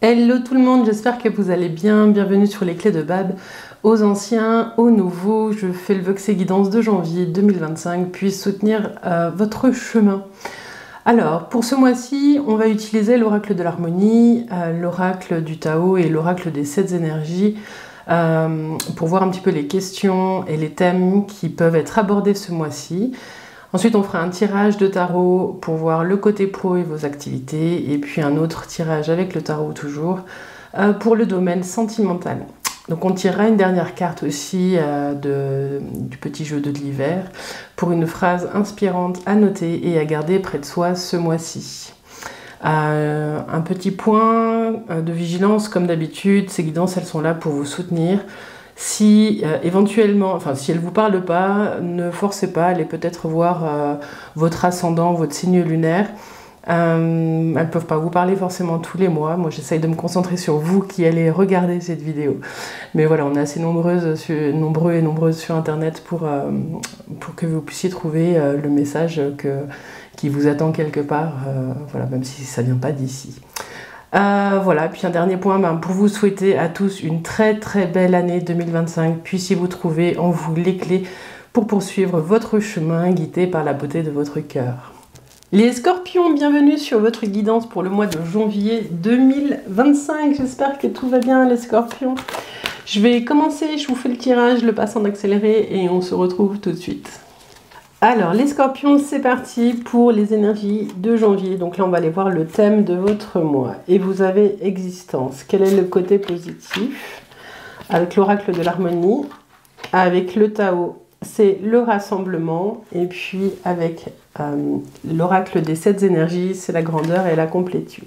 Hello tout le monde, j'espère que vous allez bien. Bienvenue sur les clés de Bab. Aux anciens, aux nouveaux, je fais le vœu que ces guidances de janvier 2025 puissent soutenir votre chemin. Alors, pour ce mois-ci, on va utiliser l'oracle de l'harmonie, l'oracle du Tao et l'oracle des 7 énergies pour voir un petit peu les questions et les thèmes qui peuvent être abordés ce mois-ci. Ensuite, on fera un tirage de tarot pour voir le côté pro et vos activités, et puis un autre tirage avec le tarot toujours pour le domaine sentimental. Donc on tirera une dernière carte aussi du petit jeu de l'hiver pour une phrase inspirante à noter et à garder près de soi ce mois-ci. Un petit point de vigilance, comme d'habitude, ces guidances elles sont là pour vous soutenir. Si éventuellement, enfin si elle ne vous parle pas, ne forcez pas, allez peut-être voir votre ascendant, votre signe lunaire. Elles ne peuvent pas vous parler forcément tous les mois. Moi j'essaye de me concentrer sur vous qui allez regarder cette vidéo. Mais voilà, on est assez nombreux et nombreuses sur internet pour que vous puissiez trouver le message qui vous attend quelque part, voilà, même si ça ne vient pas d'ici. Voilà, puis un dernier point pour vous souhaiter à tous une très très belle année 2025. Puissiez-vous trouver en vous les clés pour poursuivre votre chemin guidé par la beauté de votre cœur. Les scorpions, bienvenue sur votre guidance pour le mois de janvier 2025. J'espère que tout va bien les scorpions. Je vais commencer, je vous fais le tirage, le passe en accéléré et on se retrouve tout de suite. Alors, les scorpions, c'est parti pour les énergies de janvier. Donc là, on va aller voir le thème de votre mois. Et vous avez existence. Quel est le côté positif? Avec l'oracle de l'harmonie, avec le Tao, c'est le rassemblement. Et puis avec l'oracle des 7 énergies, c'est la grandeur et la complétude.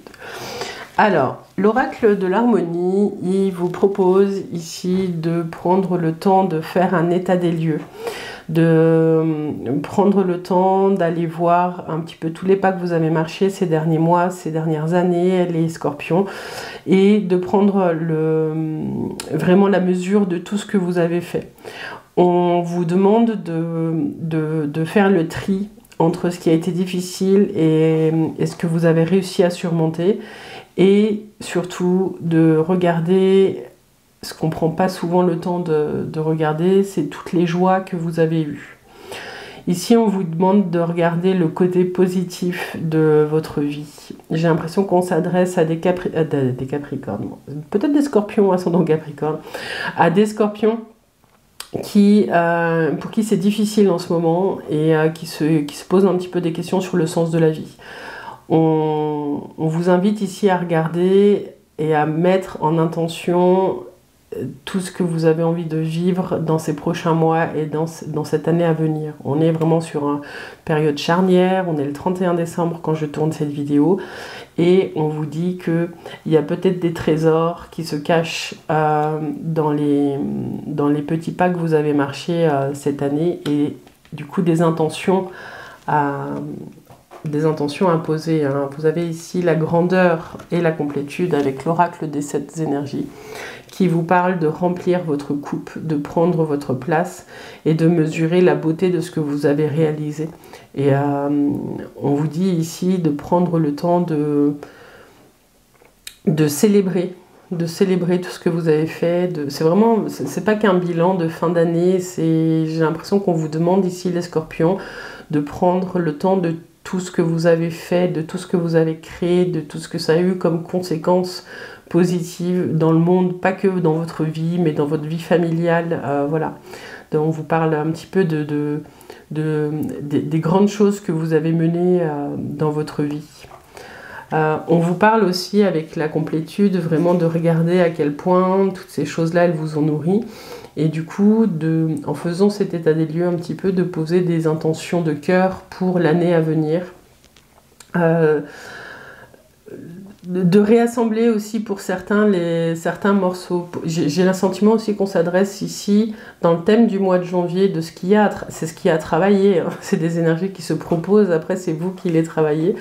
Alors, l'oracle de l'harmonie, il vous propose ici de prendre le temps de faire un état des lieux, de prendre le temps d'aller voir un petit peu tous les pas que vous avez marchés ces derniers mois, ces dernières années, les scorpions, et de prendre vraiment la mesure de tout ce que vous avez fait. On vous demande de faire le tri entre ce qui a été difficile et ce que vous avez réussi à surmonter, et surtout de regarder ce qu'on ne prend pas souvent le temps de regarder, c'est toutes les joies que vous avez eues. Ici, on vous demande de regarder le côté positif de votre vie. J'ai l'impression qu'on s'adresse à des Capricornes, peut-être des Scorpions ascendant Capricorne, à des Scorpions pour qui c'est difficile en ce moment et qui se posent un petit peu des questions sur le sens de la vie. On vous invite ici à regarder et à mettre en intention tout ce que vous avez envie de vivre dans ces prochains mois et dans cette année à venir. On est vraiment sur une période charnière, on est le 31 décembre quand je tourne cette vidéo, et on vous dit qu'il y a peut-être des trésors qui se cachent dans les petits pas que vous avez marchés cette année, et du coup des intentions imposées. Vous avez ici la grandeur et la complétude avec l'oracle des 7 énergies qui vous parle de remplir votre coupe, de prendre votre place et de mesurer la beauté de ce que vous avez réalisé. Et on vous dit ici de prendre le temps de célébrer tout ce que vous avez fait. C'est pas qu'un bilan de fin d'année, j'ai l'impression qu'on vous demande ici, les scorpions, de prendre le temps de tout ce que vous avez fait, de tout ce que vous avez créé, de tout ce que ça a eu comme conséquences positives dans le monde, pas que dans votre vie, mais dans votre vie familiale. Voilà. Donc, on vous parle un petit peu des grandes choses que vous avez menées dans votre vie. On vous parle aussi avec la complétude vraiment de regarder à quel point toutes ces choses-là, elles vous ont nourri. Et du coup, en faisant cet état des lieux un petit peu, de poser des intentions de cœur pour l'année à venir. De réassembler aussi pour certains morceaux. J'ai le sentiment aussi qu'on s'adresse ici dans le thème du mois de janvier de c'est ce qui a travaillé, hein. C'est des énergies qui se proposent, après c'est vous qui les travaillez.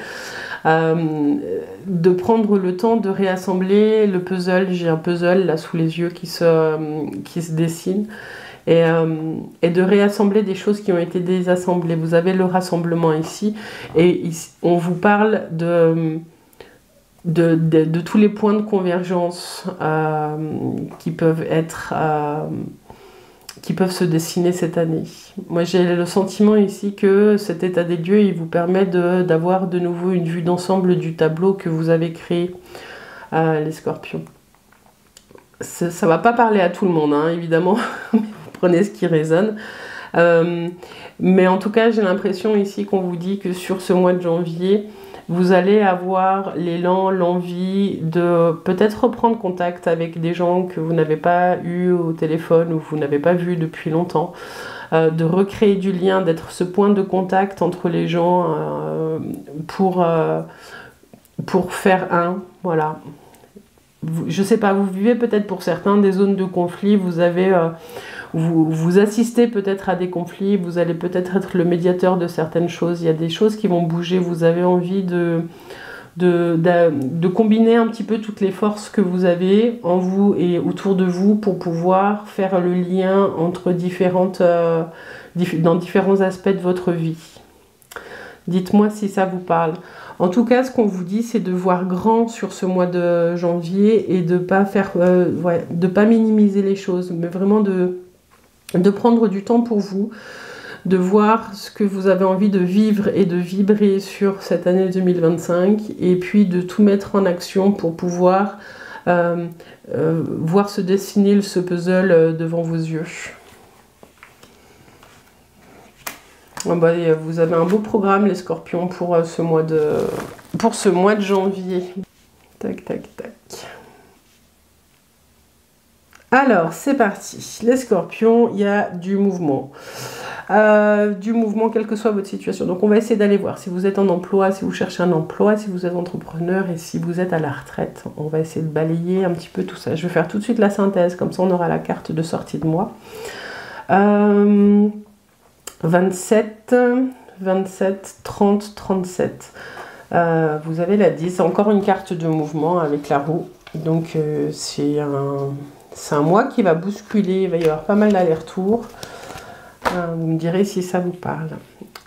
De prendre le temps de réassembler le puzzle. J'ai un puzzle là sous les yeux qui se dessine, et de réassembler des choses qui ont été désassemblées. Vous avez le rassemblement ici, et on vous parle de tous les points de convergence qui peuvent se dessiner cette année. Moi, j'ai le sentiment ici que cet état des lieux, il vous permet d'avoir de nouveau une vue d'ensemble du tableau que vous avez créé, les scorpions. Ça ne va pas parler à tout le monde, hein, évidemment. Vous prenez ce qui résonne. Mais en tout cas, j'ai l'impression ici qu'on vous dit que sur ce mois de janvier, vous allez avoir l'élan, l'envie de peut-être reprendre contact avec des gens que vous n'avez pas eu au téléphone ou vous n'avez pas vu depuis longtemps, de recréer du lien, d'être ce point de contact entre les gens pour faire un, voilà. Je sais pas, vous vivez peut-être pour certains des zones de conflit, vous assistez peut-être à des conflits, vous allez peut-être être le médiateur de certaines choses, il y a des choses qui vont bouger, vous avez envie de combiner un petit peu toutes les forces que vous avez en vous et autour de vous pour pouvoir faire le lien entre dans différents aspects de votre vie. Dites-moi si ça vous parle. En tout cas, ce qu'on vous dit, c'est de voir grand sur ce mois de janvier et de pas pas minimiser les choses, mais vraiment de prendre du temps pour vous, de voir ce que vous avez envie de vivre et de vibrer sur cette année 2025, et puis de tout mettre en action pour pouvoir voir se dessiner ce puzzle devant vos yeux. Vous avez un beau programme, les scorpions, pour ce mois de janvier. Tac, tac, tac. Alors, c'est parti. Les scorpions, il y a du mouvement. Quelle que soit votre situation. Donc, on va essayer d'aller voir si vous êtes en emploi, si vous cherchez un emploi, si vous êtes entrepreneur et si vous êtes à la retraite. On va essayer de balayer un petit peu tout ça. Je vais faire tout de suite la synthèse, comme ça on aura la carte de sortie de mois. 27, 30, 37. Vous avez la 10, encore une carte de mouvement avec la roue. Donc c'est un mois qui va bousculer, il va y avoir pas mal d'allers-retours. Vous me direz si ça vous parle.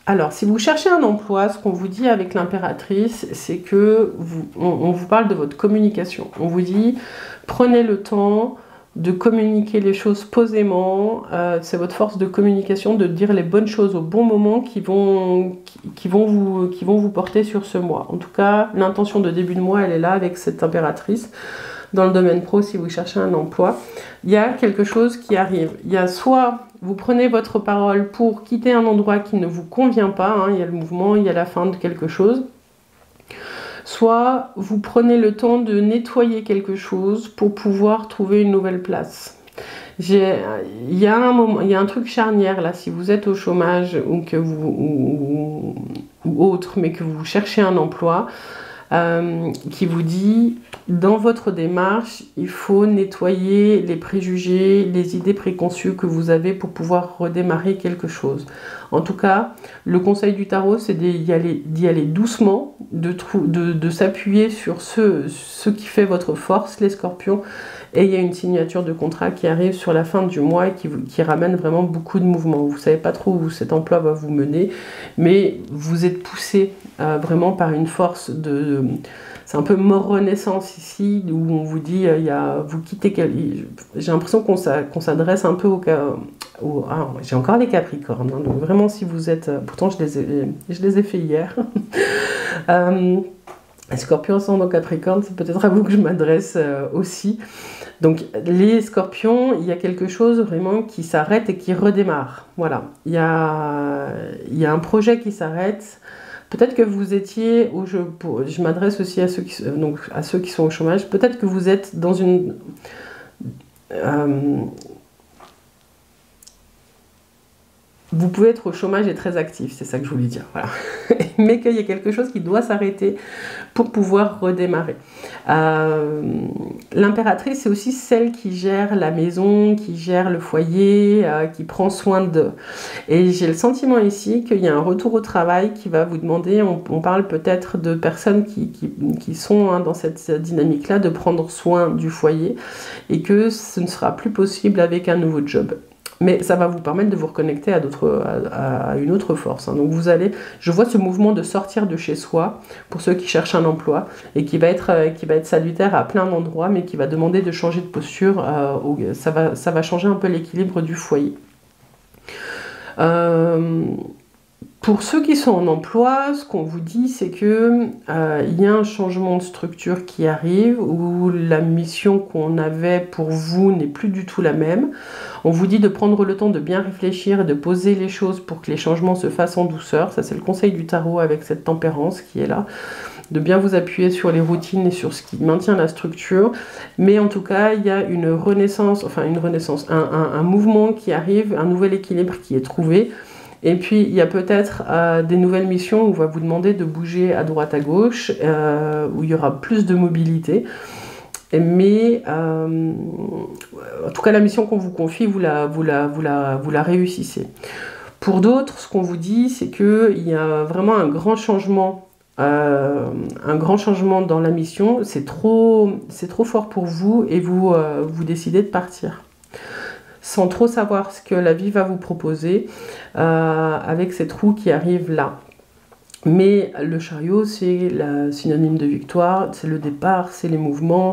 Alors, si vous cherchez un emploi, ce qu'on vous dit avec l'impératrice, c'est que on vous parle de votre communication. On vous dit, prenez le temps de communiquer les choses posément, c'est votre force de communication, de dire les bonnes choses au bon moment qui vont vous porter sur ce mois. En tout cas, l'intention de début de mois, elle est là avec cette impératrice. Dans le domaine pro, si vous cherchez un emploi, il y a quelque chose qui arrive. Il y a soit vous prenez votre parole pour quitter un endroit qui ne vous convient pas, hein, il y a le mouvement, il y a la fin de quelque chose. Soit vous prenez le temps de nettoyer quelque chose pour pouvoir trouver une nouvelle place. Il y a un truc charnière là, si vous êtes au chômage ou autre, mais que vous cherchez un emploi, qui vous dit, dans votre démarche, il faut nettoyer les préjugés, les idées préconçues que vous avez pour pouvoir redémarrer quelque chose. En tout cas, le conseil du tarot, c'est d'y aller doucement, de s'appuyer sur ce qui fait votre force, les scorpions, et il y a une signature de contrat qui arrive sur la fin du mois et qui ramène vraiment beaucoup de mouvement. Vous ne savez pas trop où cet emploi va vous mener, mais vous êtes poussé vraiment par une force c'est un peu mort renaissance ici, où on vous dit, vous quittez... J'ai l'impression qu'on s'adresse un peu j'ai encore les Capricornes, hein, donc vraiment si vous êtes... Pourtant je les ai fait hier. Scorpion ascendant Capricorne, c'est peut-être à vous que je m'adresse aussi. Donc les Scorpions, il y a quelque chose vraiment qui s'arrête et qui redémarre. Voilà, il y a un projet qui s'arrête. Peut-être que vous étiez, je m'adresse aussi à ceux qui sont au chômage, peut-être que vous êtes dans une... vous pouvez être au chômage et très actif, c'est ça que je voulais dire, voilà. Mais qu'il y a quelque chose qui doit s'arrêter pour pouvoir redémarrer. L'impératrice, c'est aussi celle qui gère la maison, qui gère le foyer, qui prend soin d'eux. Et j'ai le sentiment ici qu'il y a un retour au travail qui va vous demander, on parle peut-être de personnes qui sont dans cette dynamique-là, de prendre soin du foyer, et que ce ne sera plus possible avec un nouveau job. Mais ça va vous permettre de vous reconnecter à une autre force. Hein. Donc je vois ce mouvement de sortir de chez soi, pour ceux qui cherchent un emploi, et qui va être salutaire à plein d'endroits, mais qui va demander de changer de posture. Ça va changer un peu l'équilibre du foyer. Pour ceux qui sont en emploi, ce qu'on vous dit, c'est que y a un changement de structure qui arrive, où la mission qu'on avait pour vous n'est plus du tout la même. On vous dit de prendre le temps de bien réfléchir et de poser les choses pour que les changements se fassent en douceur. Ça, c'est le conseil du tarot avec cette tempérance qui est là. De bien vous appuyer sur les routines et sur ce qui maintient la structure. Mais en tout cas, il y a une renaissance, un mouvement qui arrive, un nouvel équilibre qui est trouvé. Et puis, il y a peut-être des nouvelles missions où on va vous demander de bouger à droite, à gauche, où il y aura plus de mobilité. Mais, en tout cas, la mission qu'on vous confie, vous la réussissez. Pour d'autres, ce qu'on vous dit, c'est qu'il y a vraiment un grand changement dans la mission. C'est trop fort pour vous et vous décidez de partir. Sans trop savoir ce que la vie va vous proposer, avec cette roue qui arrive là. Mais le chariot, c'est le synonyme de victoire, c'est le départ, c'est les mouvements,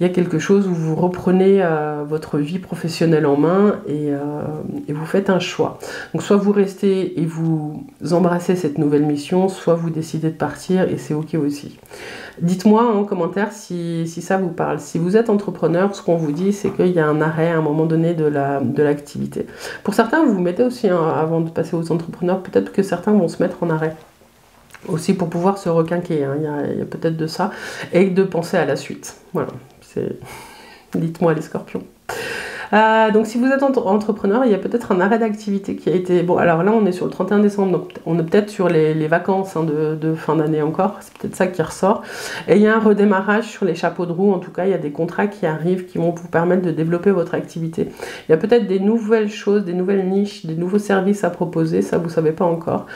il y a quelque chose où vous reprenez votre vie professionnelle en main et vous faites un choix. Donc soit vous restez et vous embrassez cette nouvelle mission, soit vous décidez de partir et c'est ok aussi. Dites-moi en commentaire si ça vous parle. Si vous êtes entrepreneur, ce qu'on vous dit, c'est qu'il y a un arrêt à un moment donné de l'activité. Pour certains, vous vous mettez aussi, avant de passer aux entrepreneurs, peut-être que certains vont se mettre en arrêt. Aussi pour pouvoir se requinquer, hein. Il y a peut-être de ça. Et de penser à la suite. Voilà. Dites-moi les scorpions. Donc si vous êtes entrepreneur, il y a peut-être un arrêt d'activité qui a été... Bon, alors là, on est sur le 31 décembre, donc on est peut-être sur les vacances, hein, de fin d'année encore. C'est peut-être ça qui ressort. Et il y a un redémarrage sur les chapeaux de roue. En tout cas, il y a des contrats qui arrivent qui vont vous permettre de développer votre activité. Il y a peut-être des nouvelles choses, des nouvelles niches, des nouveaux services à proposer. Ça, vous ne savez pas encore.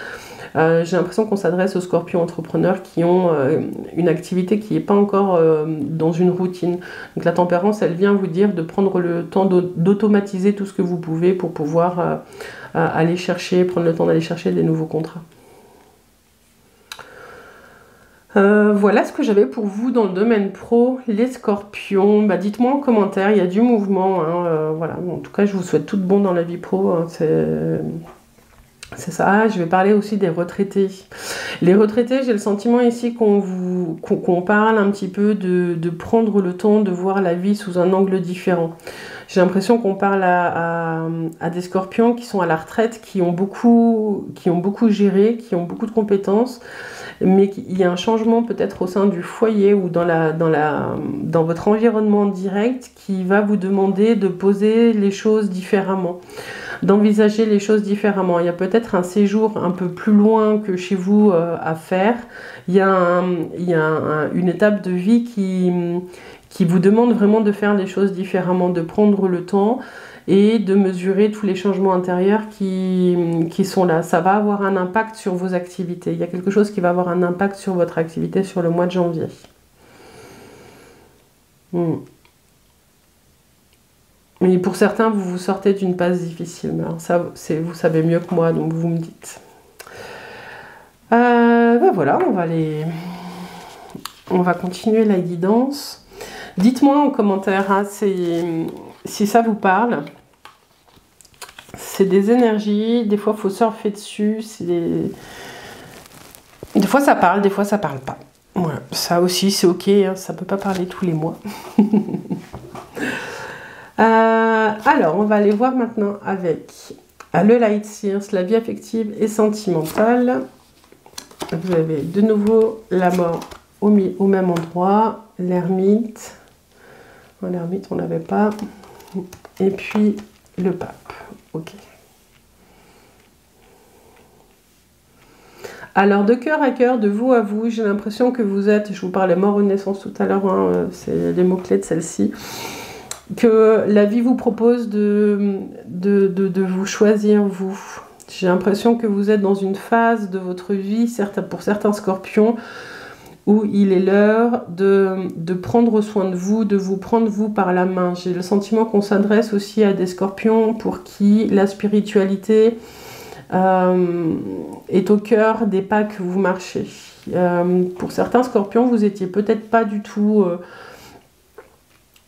J'ai l'impression qu'on s'adresse aux scorpions entrepreneurs qui ont une activité qui n'est pas encore dans une routine. Donc la tempérance, elle vient vous dire de prendre le temps d'automatiser tout ce que vous pouvez pour pouvoir prendre le temps d'aller chercher des nouveaux contrats. Voilà ce que j'avais pour vous dans le domaine pro, les scorpions. Dites-moi en commentaire, il y a du mouvement. Hein, voilà. En tout cas, je vous souhaite tout de bon dans la vie pro. Hein, c'est ça. Je vais parler aussi des retraités. Les retraités, j'ai le sentiment ici qu'on parle un petit peu de prendre le temps de voir la vie sous un angle différent. J'ai l'impression qu'on parle à des scorpions qui sont à la retraite, qui ont beaucoup géré, qui ont beaucoup de compétences, mais il y a un changement peut-être au sein du foyer ou dans votre environnement direct qui va vous demander de poser les choses différemment, d'envisager les choses différemment. Il y a peut-être un séjour un peu plus loin que chez vous à faire. Il y a une étape de vie qui vous demande vraiment de faire les choses différemment, de prendre le temps et de mesurer tous les changements intérieurs qui sont là. Ça va avoir un impact sur vos activités. Il y a quelque chose qui va avoir un impact sur votre activité sur le mois de janvier. Mais pour certains, vous sortez d'une passe difficile. Mais alors ça, vous savez mieux que moi, donc vous me dites. Voilà, on va continuer la guidance. Dites-moi en commentaire hein, si ça vous parle. C'est des énergies, des fois il faut surfer dessus. Des fois ça parle, des fois ça parle pas. Voilà, ça aussi c'est ok, hein, ça peut pas parler tous les mois. Alors, on va aller voir maintenant avec le Light Seers, la vie affective et sentimentale. Vous avez de nouveau la mort au même endroit, l'ermite. L'ermite, on n'avait pas. Et puis le pape. Ok. Alors, de cœur à cœur, de vous à vous, j'ai l'impression que vous êtes, je vous parlais mort ou naissance tout à l'heure, hein, c'est les mots-clés de celle-ci, que la vie vous propose de vous choisir, vous. J'ai l'impression que vous êtes dans une phase de votre vie, pour certains scorpions, où il est l'heure de prendre soin de vous prendre vous par la main. J'ai le sentiment qu'on s'adresse aussi à des scorpions pour qui la spiritualité est au cœur des pas que vous marchez. Pour certains scorpions, vous étiez peut-être pas du tout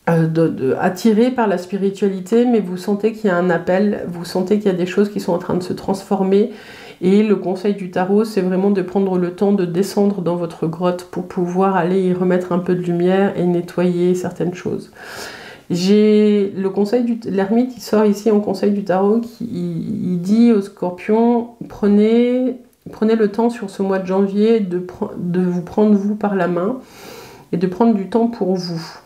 attiré par la spiritualité, mais vous sentez qu'il y a un appel, vous sentez qu'il y a des choses qui sont en train de se transformer. Et le conseil du tarot, c'est vraiment de prendre le temps de descendre dans votre grotte pour pouvoir aller y remettre un peu de lumière et nettoyer certaines choses. J'ai le conseil de l'ermite, il sort ici en conseil du tarot, il dit aux scorpions, prenez le temps sur ce mois de janvier de vous prendre vous par la main et de prendre du temps pour vous.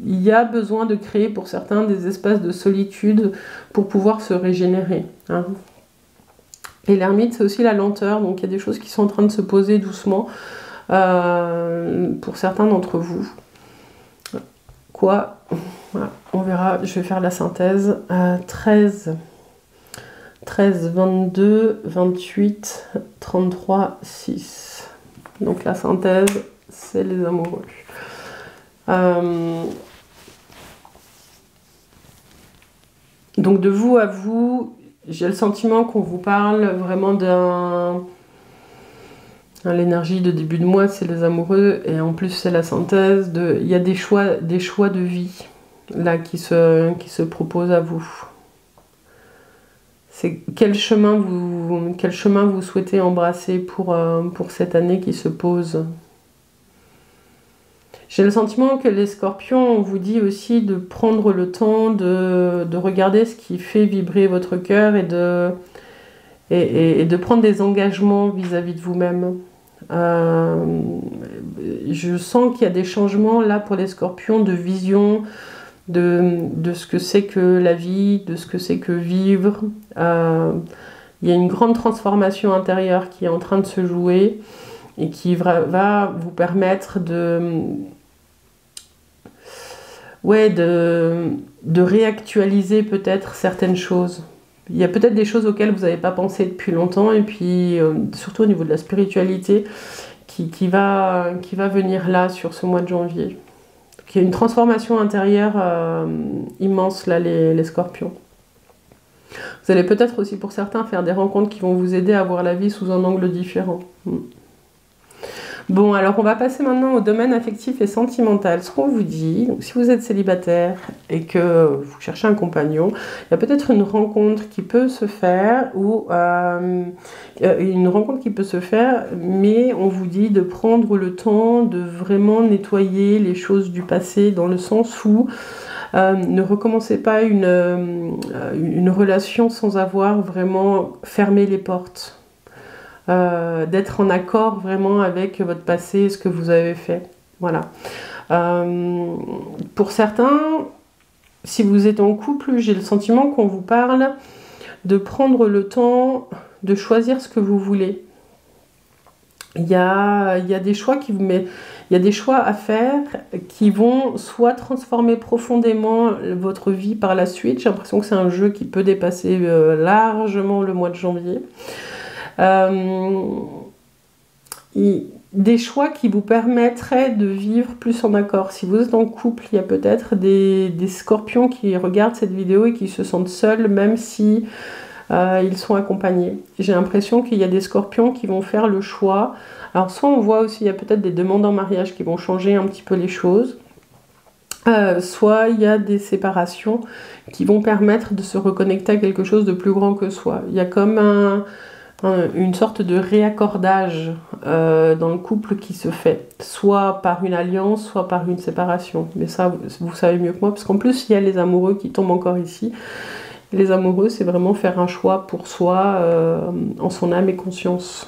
Il y a besoin de créer pour certains des espaces de solitude pour pouvoir se régénérer. Hein. Et l'ermite, c'est aussi la lenteur, donc il y a des choses qui sont en train de se poser doucement pour certains d'entre vous. Voilà, on verra, je vais faire la synthèse. 13, 22, 28, 33, 6. Donc la synthèse, c'est les amoureux. Donc de vous à vous, j'ai le sentiment qu'on vous parle vraiment l'énergie de début de mois, c'est les amoureux, et en plus c'est la synthèse. Il y a des choix de vie là qui se proposent à vous. C'est quel chemin vous souhaitez embrasser pour cette année qui se pose. J'ai le sentiment que les scorpions, on vous dit aussi de prendre le temps de regarder ce qui fait vibrer votre cœur et de prendre des engagements vis-à-vis de vous-même. Je sens qu'il y a des changements là pour les scorpions de vision, de ce que c'est que la vie, de ce que c'est que vivre. Il y a une grande transformation intérieure qui est en train de se jouer et qui va vous permettre de réactualiser peut-être certaines choses. Il y a peut-être des choses auxquelles vous n'avez pas pensé depuis longtemps, et puis surtout au niveau de la spiritualité qui va venir là sur ce mois de janvier. Donc, il y a une transformation intérieure immense là, les scorpions. Vous allez peut-être aussi pour certains faire des rencontres qui vont vous aider à voir la vie sous un angle différent. Bon, alors on va passer maintenant au domaine affectif et sentimental. Ce qu'on vous dit, donc si vous êtes célibataire et que vous cherchez un compagnon, il y a peut-être une rencontre qui peut se faire, mais on vous dit de prendre le temps de vraiment nettoyer les choses du passé, dans le sens où ne recommencez pas une relation sans avoir vraiment fermé les portes. D'être en accord vraiment avec votre passé, ce que vous avez fait. Voilà. Pour certains, si vous êtes en couple, j'ai le sentiment qu'on vous parle de prendre le temps de choisir ce que vous voulez. Il y a des choix il y a des choix à faire qui vont soit transformer profondément votre vie par la suite. J'ai l'impression que c'est un jeu qui peut dépasser largement le mois de janvier. Des choix qui vous permettraient de vivre plus en accord. Si vous êtes en couple, il y a peut-être des scorpions qui regardent cette vidéo et qui se sentent seuls, même si ils sont accompagnés. J'ai l'impression qu'il y a des scorpions qui vont faire le choix. Alors soit on voit aussi, il y a peut-être des demandes en mariage qui vont changer un petit peu les choses, soit il y a des séparations qui vont permettre de se reconnecter à quelque chose de plus grand que soi. Il y a comme une sorte de réaccordage dans le couple qui se fait, soit par une alliance, soit par une séparation. Mais ça, vous savez mieux que moi, parce qu'en plus, il y a les amoureux qui tombent encore ici. Les amoureux, c'est vraiment faire un choix pour soi, en son âme et conscience.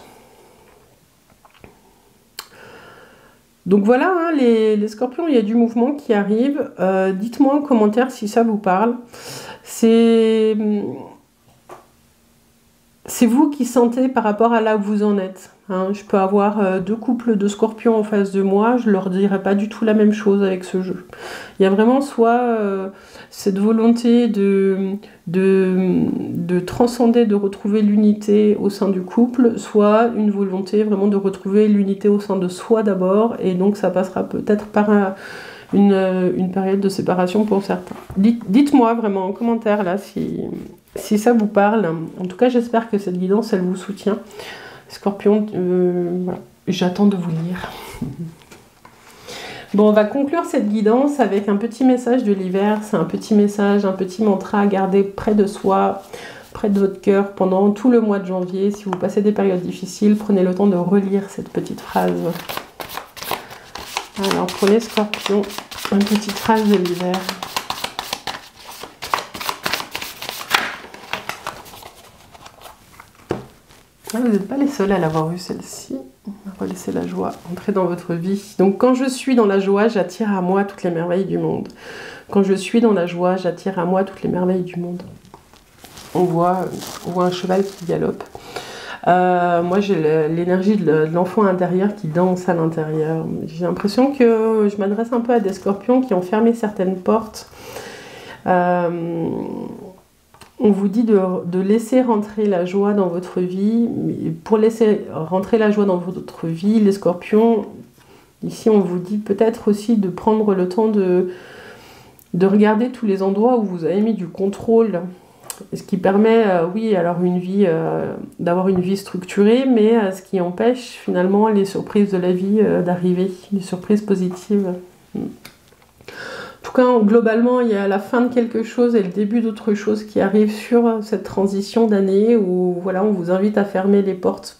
Donc voilà, hein, les scorpions, il y a du mouvement qui arrive. Dites-moi en commentaire si ça vous parle. C'est c'est vous qui sentez par rapport à là où vous en êtes. Hein. Je peux avoir deux couples de scorpions en face de moi, je leur dirai pas du tout la même chose avec ce jeu. Il y a vraiment soit cette volonté de transcender, de retrouver l'unité au sein du couple, soit une volonté vraiment de retrouver l'unité au sein de soi d'abord, et donc ça passera peut-être par une période de séparation pour certains. Dites-moi vraiment en commentaire là si ça vous parle. En tout cas, j'espère que cette guidance, elle vous soutient. Scorpion, voilà. J'attends de vous lire. Bon, on va conclure cette guidance avec un petit message de l'hiver. C'est un petit message, un petit mantra à garder près de soi, près de votre cœur pendant tout le mois de janvier. Si vous passez des périodes difficiles, prenez le temps de relire cette petite phrase. Alors, prenez Scorpion, une petite phrase de l'hiver. Vous n'êtes pas les seuls à l'avoir eu celle-ci. On va laisser la joie entrer dans votre vie. Donc quand je suis dans la joie, j'attire à moi toutes les merveilles du monde. Quand je suis dans la joie, j'attire à moi toutes les merveilles du monde. On voit un cheval qui galope. Moi j'ai l'énergie de l'enfant intérieur qui danse à l'intérieur. J'ai l'impression que je m'adresse un peu à des scorpions qui ont fermé certaines portes. On vous dit de laisser rentrer la joie dans votre vie. Pour laisser rentrer la joie dans votre vie, les scorpions, ici on vous dit peut-être aussi de prendre le temps de regarder tous les endroits où vous avez mis du contrôle. Ce qui permet, oui, alors d'avoir une vie structurée, mais ce qui empêche finalement les surprises de la vie d'arriver, les surprises positives. En tout cas, globalement, il y a la fin de quelque chose et le début d'autre chose qui arrive sur cette transition d'année où voilà, on vous invite à fermer les portes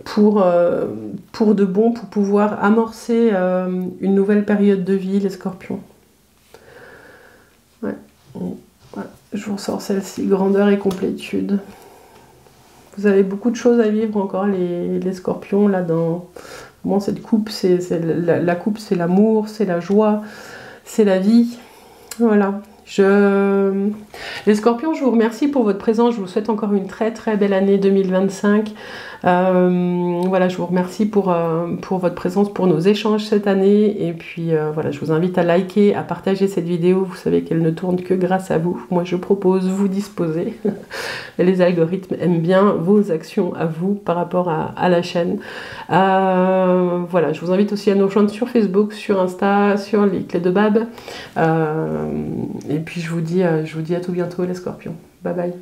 pour de bon, pour pouvoir amorcer une nouvelle période de vie, les scorpions. Ouais. Voilà. Je vous ressors celle-ci, grandeur et complétude. Vous avez beaucoup de choses à vivre encore, les scorpions, là, dans cette coupe. La coupe, c'est l'amour, c'est la joie. C'est la vie. Voilà. Les scorpions, je vous remercie pour votre présence. Je vous souhaite encore une très très belle année 2025. Voilà, je vous remercie pour votre présence, pour nos échanges cette année. Et puis voilà, je vous invite à liker, à partager cette vidéo. Vous savez qu'elle ne tourne que grâce à vous. Moi, je propose, vous disposez. Les algorithmes aiment bien vos actions à vous par rapport à la chaîne. Voilà, je vous invite aussi à nous rejoindre sur Facebook, sur Insta, sur les clés de Bab. Et puis je vous dis à tout bientôt les scorpions. Bye bye.